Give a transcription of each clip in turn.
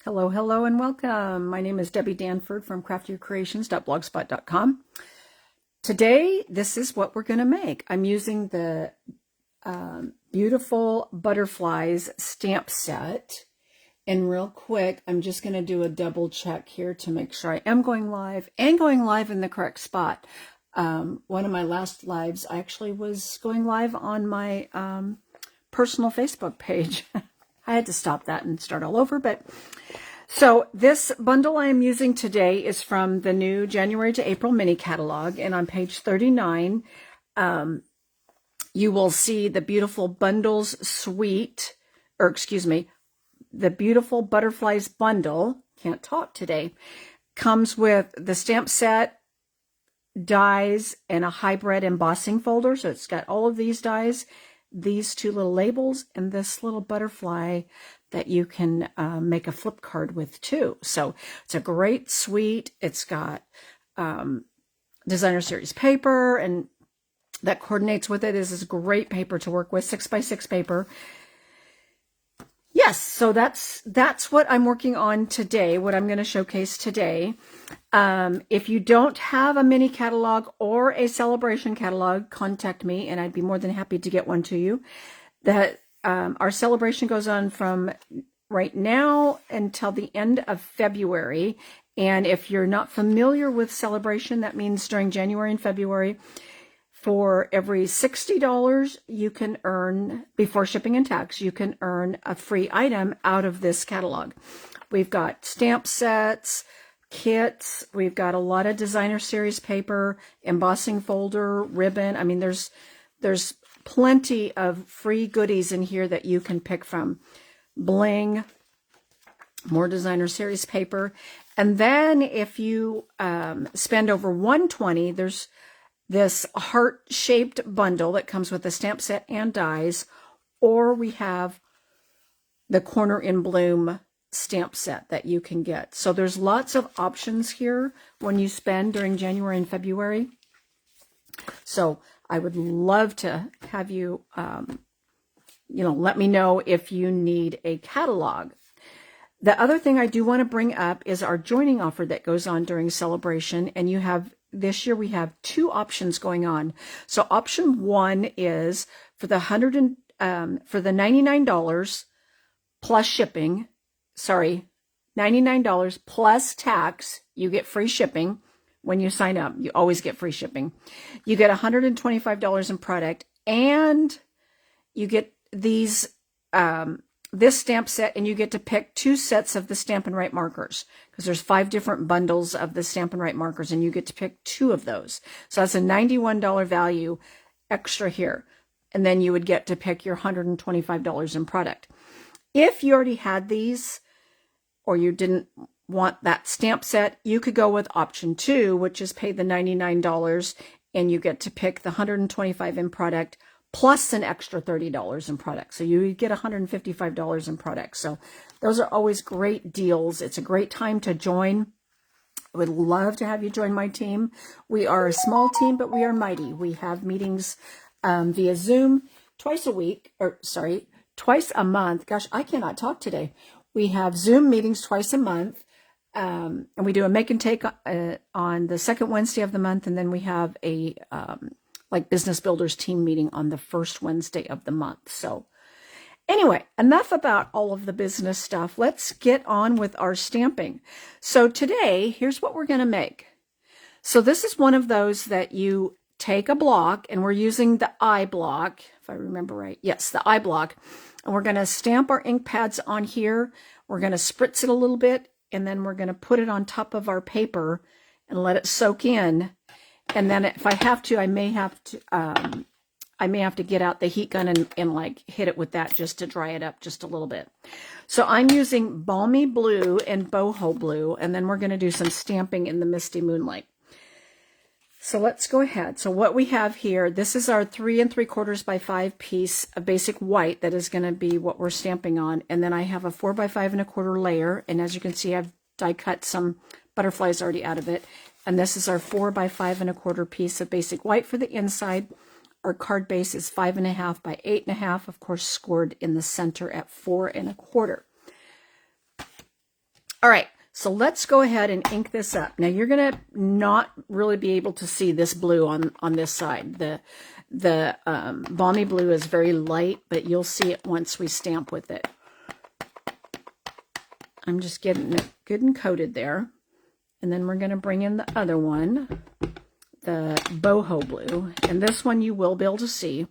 Hello, hello, and welcome. My name is Debbie Danford from craftiercreations.blogspot.com. Today, this is what we're going to make. I'm using the Beautiful Butterflies stamp set. And real quick, I'm just going to do a double check here to make sure I am going live and going live in the correct spot. One of my last lives, I actually was going live on my personal Facebook page. I had to stop that and start all over, but so this bundle I am using today is from the new January to April mini catalog, and on page 39, you will see the Beautiful Bundles suite, or excuse me, the Beautiful Butterflies bundle, can't talk today, comes with the stamp set, dies, and a hybrid embossing folder. So it's got all of these dies, these two little labels, and this little butterfly that you can make a flip card with too. So it's a great suite. It's got designer series paper, and that coordinates with it. This is great paper to work with, 6x6 paper. Yes, so that's what I'm working on today, what I'm going to showcase today. If you don't have a mini catalog or a celebration catalog, contact me and I'd be more than happy to get one to you. Our celebration goes on from right now until the end of February. And if you're not familiar with celebration, that means during January and February, for every $60 you can earn, before shipping and tax, you can earn a free item out of this catalog. We've got stamp sets, kits, we've got a lot of designer series paper, embossing folder, ribbon. I mean, there's plenty of free goodies in here that you can pick from. Bling, more designer series paper. And then if you spend over $120, there's this heart-shaped bundle that comes with a stamp set and dies, or we have the Corner in Bloom stamp set that you can get. So there's lots of options here when you spend during January and February. So I would love to have you, let me know if you need a catalog. The other thing I do want to bring up is our joining offer that goes on during celebration. And this year we have two options going on. So option one is for the $99 plus shipping, $99 plus tax, you get free shipping. When you sign up, you always get free shipping. You get $125 in product, and you get these this stamp set, and you get to pick 2 sets of the Stampin' Right markers, because there's 5 different bundles of the Stampin' Right markers, and you get to pick 2 of those. So that's a $91 value extra here. And then you would get to pick your $125 in product. If you already had these, or you didn't want that stamp set, you could go with option 2, which is pay the $99 and you get to pick the $125 in product plus an extra $30 in product. So you get $155 in product. So those are always great deals. It's a great time to join. I would love to have you join my team. We are a small team, but we are mighty. We have meetings via Zoom twice a month. Gosh, I cannot talk today. We have Zoom meetings twice a month. And we do a make and take on the second Wednesday of the month. And then we have a Business Builders team meeting on the first Wednesday of the month. So anyway, enough about all of the business stuff. Let's get on with our stamping. So today, here's what we're going to make. So this is one of those that you take a block, and we're using the I block, if I remember right. Yes, the I block. And we're going to stamp our ink pads on here. We're going to spritz it a little bit, and then we're going to put it on top of our paper and let it soak in. And then if I have to, I may have to get out the heat gun and hit it with that just to dry it up just a little bit. So I'm using Balmy Blue and Boho Blue, and then we're going to do some stamping in the Misty Moonlight. So let's go ahead. So what we have here, this is our 3 3/4 by 5 piece of basic white that is going to be what we're stamping on. And then I have a 4 by 5 1/4 layer. And as you can see, I've die cut some butterflies already out of it. And this is our 4 by 5 1/4 piece of basic white for the inside. Our card base is 5 1/2 by 8 1/2, of course, scored in the center at 4 1/4. All right, so let's go ahead and ink this up. Now you're gonna not really be able to see this blue on this side. The balmy blue is very light, but you'll see it once we stamp with it. I'm just getting it good and coated there. And then we're gonna bring in the other one, the boho blue. And this one you will be able to see.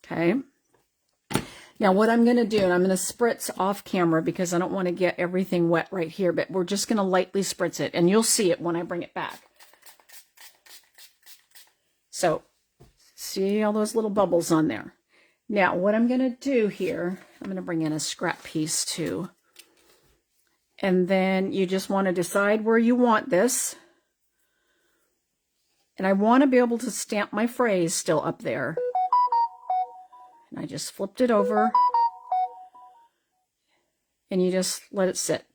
Okay. Now what I'm going to do, and I'm going to spritz off camera because I don't want to get everything wet right here, but we're just going to lightly spritz it, and you'll see it when I bring it back. So, see all those little bubbles on there. Now what I'm going to do here, I'm going to bring in a scrap piece too. And then you just want to decide where you want this. And I want to be able to stamp my phrase still up there. And I just flipped it over, and you just let it sit.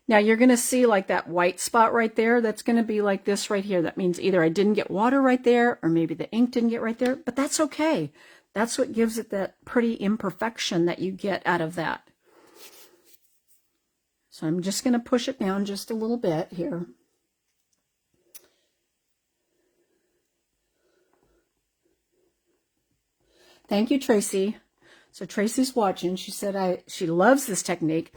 Now you're going to see like that white spot right there. That's going to be like this right here. That means either I didn't get water right there, or maybe the ink didn't get right there, but that's okay. That's what gives it that pretty imperfection that you get out of that. So I'm just going to push it down just a little bit here. Thank you, Tracy. So Tracy's watching. She said she loves this technique.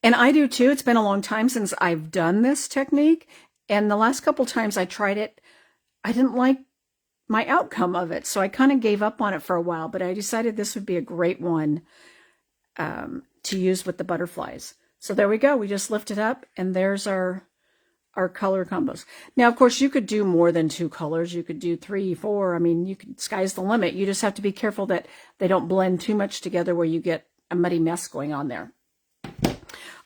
And I do too. It's been a long time since I've done this technique. And the last couple times I tried it, I didn't like my outcome of it. So I kind of gave up on it for a while. But I decided this would be a great one to use with the butterflies. So there we go. We just lift it up, and there's our color combos. Now, of course, you could do more than 2 colors. You could do 3, 4. I mean, sky's the limit. You just have to be careful that they don't blend too much together where you get a muddy mess going on there.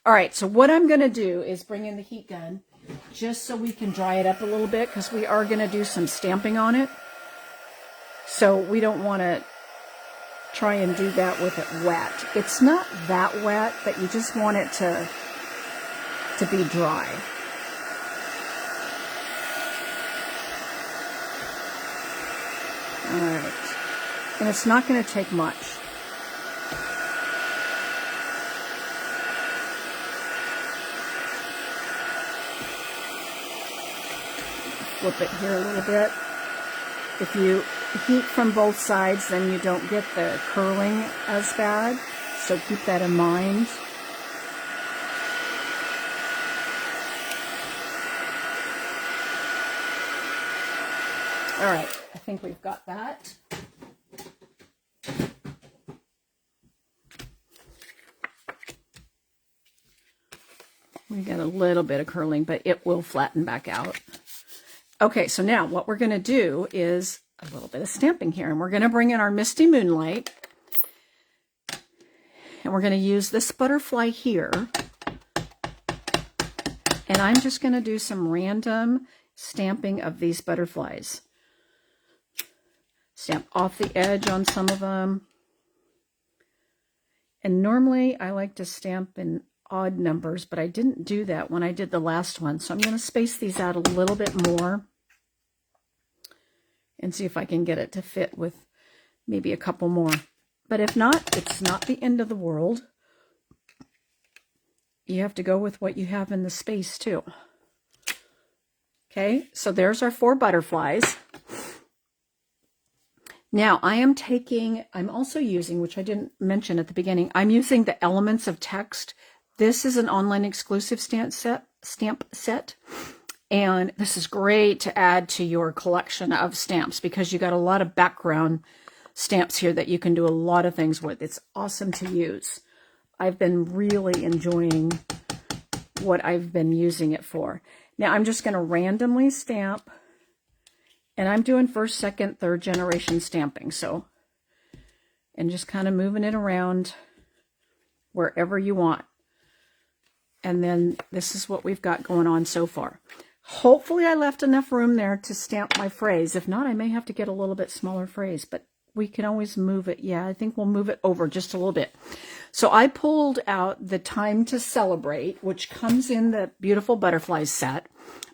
All right, so what I'm going to do is bring in the heat gun just so we can dry it up a little bit, because we are going to do some stamping on it. So we don't want to try and do that with it wet. It's not that wet, but you just want it to be dry. All right, and it's not going to take much. Flip it here a little bit. If you heat from both sides, then you don't get the curling as bad, so keep that in mind. All right, I think we've got that. We got a little bit of curling, but it will flatten back out. Okay, so now what we're going to do is a little bit of stamping here, and we're going to bring in our Misty Moonlight, and we're going to use this butterfly here, and I'm just going to do some random stamping of these butterflies. Stamp off the edge on some of them. And normally I like to stamp in odd numbers, but I didn't do that when I did the last one. So I'm going to space these out a little bit more and see if I can get it to fit with maybe a couple more. But if not, it's not the end of the world. You have to go with what you have in the space too. Okay, so there's our 4 butterflies. Now I'm also using, which I didn't mention at the beginning, I'm using the Elements of Text. This is an online exclusive stamp set. And this is great to add to your collection of stamps because you got a lot of background stamps here that you can do a lot of things with. It's awesome to use. I've been really enjoying what I've been using it for. Now I'm just going to randomly stamp. And I'm doing 1st, 2nd, 3rd generation stamping. So, and just kind of moving it around wherever you want. And then this is what we've got going on so far. Hopefully I left enough room there to stamp my phrase. If not, I may have to get a little bit smaller phrase, but we can always move it. Yeah, I think we'll move it over just a little bit. So I pulled out the Time to Celebrate, which comes in the Beautiful Butterflies set.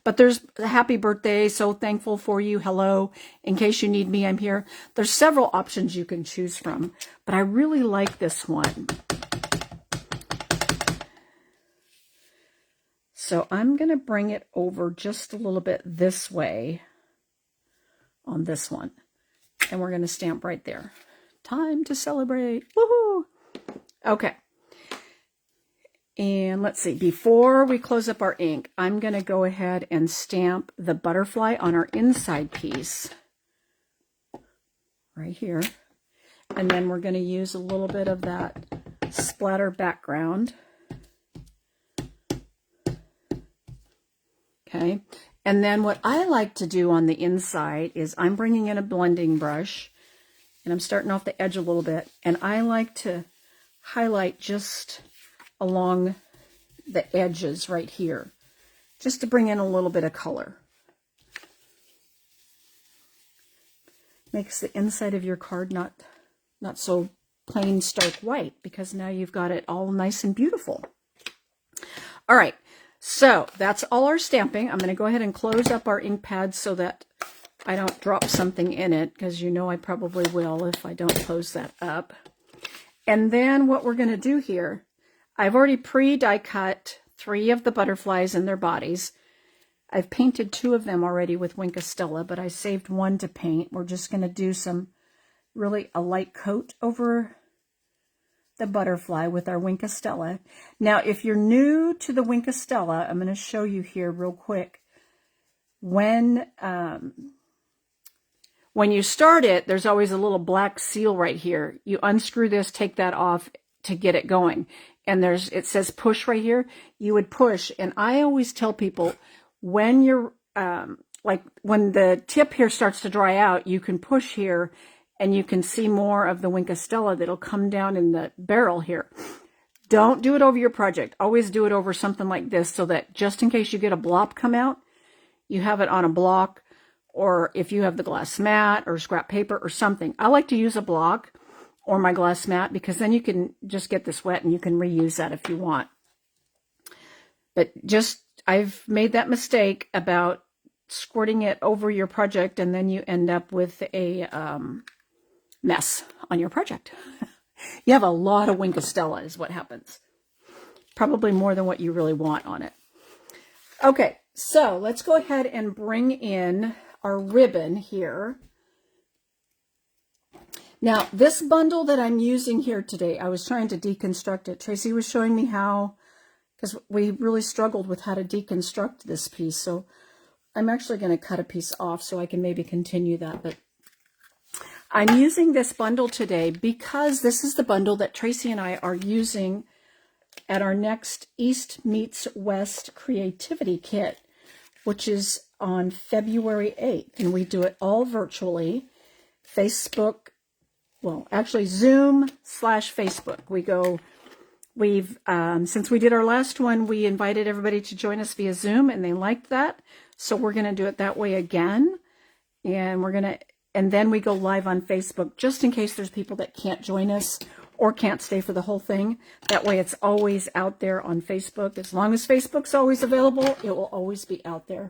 But there's a happy birthday, so thankful for you, hello, in case you need me, I'm here. There's several options you can choose from, but I really like this one. So I'm going to bring it over just a little bit this way on this one. And we're going to stamp right there. Time to celebrate. Woohoo! Okay. And let's see, before we close up our ink, I'm going to go ahead and stamp the butterfly on our inside piece right here. And then we're going to use a little bit of that splatter background. Okay. And then what I like to do on the inside is I'm bringing in a blending brush and I'm starting off the edge a little bit. And I like to highlight just along the edges right here, just to bring in a little bit of color. Makes the inside of your card not so plain stark white, because now you've got it all nice and beautiful. All right, so that's all our stamping. I'm going to go ahead and close up our ink pad so that I don't drop something in it, because you know I probably will if I don't close that up. And then what we're going to do here, I've already pre-die cut 3 of the butterflies and their bodies. I've painted 2 of them already with Wink of Stella, but I saved 1 to paint. We're just going to do really a light coat over the butterfly with our Wink of Stella. Now, if you're new to the Wink of Stella, I'm going to show you here real quick. When you start it, there's always a little black seal right here. You unscrew this, take that off to get it going. And it says push right here. You would push. And I always tell people, when you're, like when the tip here starts to dry out, you can push here and you can see more of the Wink of Stella that'll come down in the barrel here. Don't do it over your project. Always do it over something like this, so that just in case you get a blob come out, you have it on a block, or if you have the glass mat or scrap paper or something. I like to use a block or my glass mat, because then you can just get this wet and you can reuse that if you want. But I've made that mistake about squirting it over your project, and then you end up with a mess on your project. You have a lot of Wink of Stella is what happens. Probably more than what you really want on it. Okay, so let's go ahead and bring in our ribbon here. Now, this bundle that I'm using here today, I was trying to deconstruct it. Tracie was showing me how, because we really struggled with how to deconstruct this piece. So I'm actually going to cut a piece off so I can maybe continue that. But I'm using this bundle today because this is the bundle that Tracie and I are using at our next East Meets West Creativity Kit, which is on February 8th. And we do it all virtually. Facebook, well, actually Zoom/Facebook. Since we did our last one, we invited everybody to join us via Zoom, and they liked that. So we're going to do it that way again. And then we go live on Facebook, just in case there's people that can't join us or can't stay for the whole thing. That way it's always out there on Facebook. As long as Facebook's always available, it will always be out there.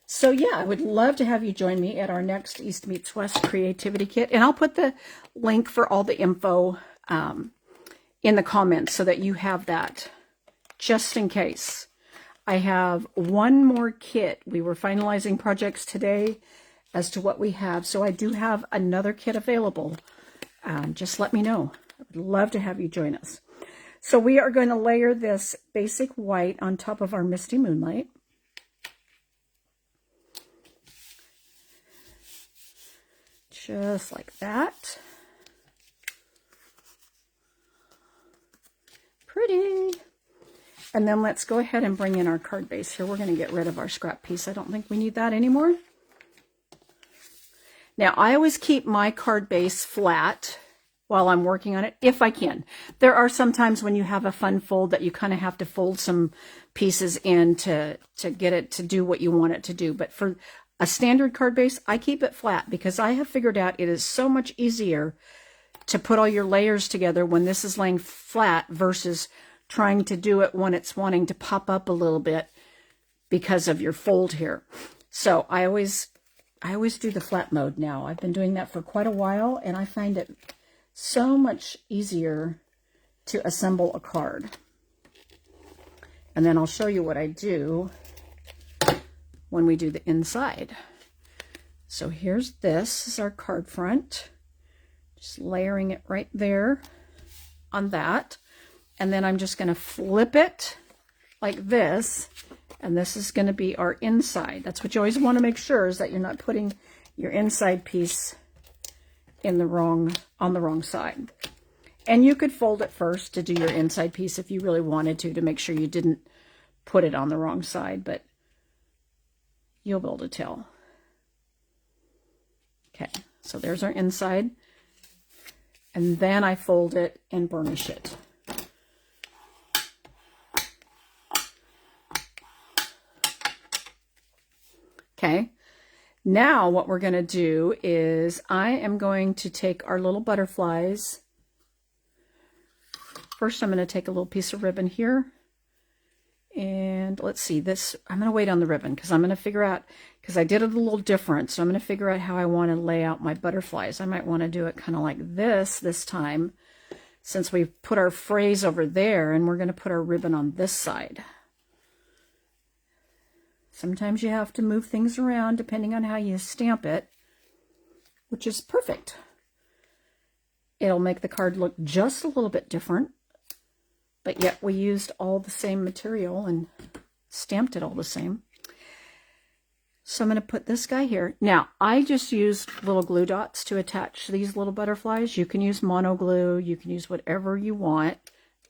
So yeah, I would love to have you join me at our next East Meets West Creativity Kit. And I'll put the link for all the info in the comments so that you have that just in case. I have one more kit. We were finalizing projects today as to what we have. So I do have another kit available. Just let me know. I would love to have you join us. So we are going to layer this basic white on top of our Misty Moonlight. Just like that. Pretty. And then let's go ahead and bring in our card base here. We're going to get rid of our scrap piece. I don't think we need that anymore. Now, I always keep my card base flat while I'm working on it, if I can. There are some times when you have a fun fold that you kind of have to fold some pieces in to get it to do what you want it to do. But for a standard card base, I keep it flat because I have figured out it is so much easier to put all your layers together when this is laying flat versus trying to do it when it's wanting to pop up a little bit because of your fold here. So I always do the flat mode now. I've been doing that for quite a while, and I find it so much easier to assemble a card. And then I'll show you what I do when we do the inside. So here's this is our card front. Just layering it right there on that. And then I'm just going to flip it like this. And this is going to be our inside. That's what you always want to make sure, is that you're not putting your inside piece in the wrong, on the wrong side. And you could fold it first to do your inside piece if you really wanted to make sure you didn't put it on the wrong side, but you'll be able to tell. Okay, so there's our inside. And then I fold it and burnish it. Okay, now what we're going to do is I am going to take our little butterflies. First, I'm going to take a little piece of ribbon here. And let's see, this, I'm going to wait on the ribbon because I'm going to figure out, because I did it a little different. So I'm going to figure out how I want to lay out my butterflies. I might want to do it kind of like this time, since we put our phrase over there, and we're going to put our ribbon on this side. Sometimes you have to move things around depending on how you stamp it, which is perfect. It'll make the card look just a little bit different, but yet we used all the same material and stamped it all the same. So I'm going to put this guy here. Now, I just use little glue dots to attach these little butterflies. You can use mono glue, you can use whatever you want,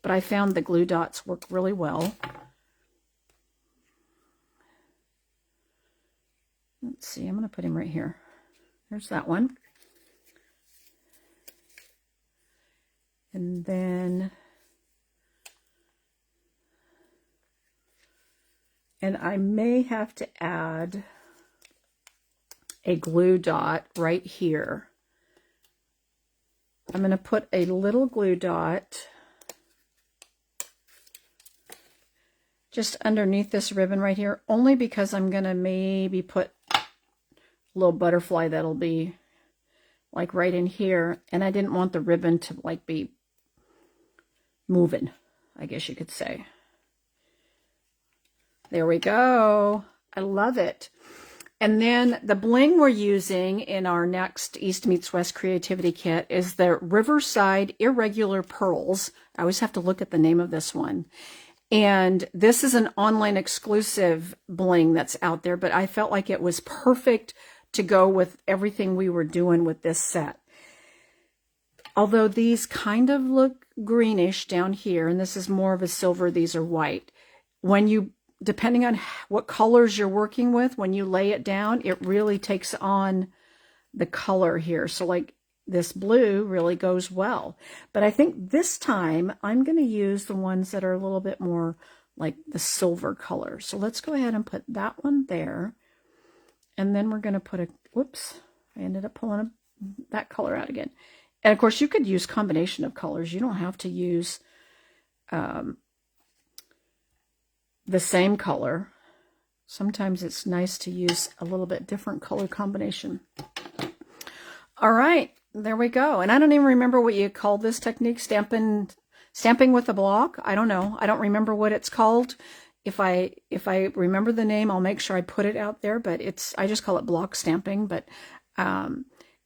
but I found the glue dots work really well. Let's see, I'm going to put him right here. There's that one. And then, and I may have to add a glue dot right here. I'm going to put a little glue dot just underneath this ribbon right here, only because I'm going to maybe put a little butterfly that'll be like right in here, and I didn't want the ribbon to like be moving, I guess you could say. There we go. I love it. And then the bling we're using in our next East Meets West Creativity Kit is the Riverside Irregular Pearls. I always have to look at the name of this one. And this is an online exclusive bling that's out there, but I felt like it was perfect to go with everything we were doing with this set. Although these kind of look greenish down here, and this is more of a silver, these are white. When you, depending on what colors you're working with, when you lay it down, it really takes on the color here. So like this blue really goes well. But I think this time I'm going to use the ones that are a little bit more like the silver color. So let's go ahead and put that one there. And then we're going to put a, whoops, I ended up pulling that color out again. And of course you could use combination of colors. You don't have to use the same color. Sometimes it's nice to use a little bit different color combination. All right, there we go. And I don't even remember what you call this technique, stamping with a block. I don't know. I don't remember what it's called. If I remember the name, I'll make sure I put it out there, but I just call it block stamping. But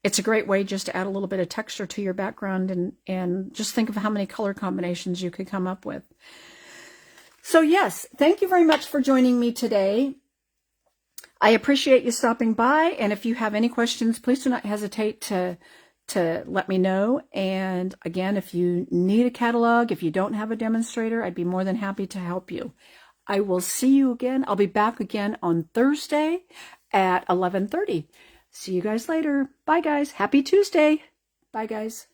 it's a great way just to add a little bit of texture to your background, and just think of how many color combinations you could come up with. So yes, thank you very much for joining me today. I appreciate you stopping by, and if you have any questions, please do not hesitate to let me know. And again, if you need a catalog, if you don't have a demonstrator, I'd be more than happy to help you. I will see you again. I'll be back again on Thursday at 11:30. See you guys later. Bye, guys. Happy Tuesday. Bye, guys.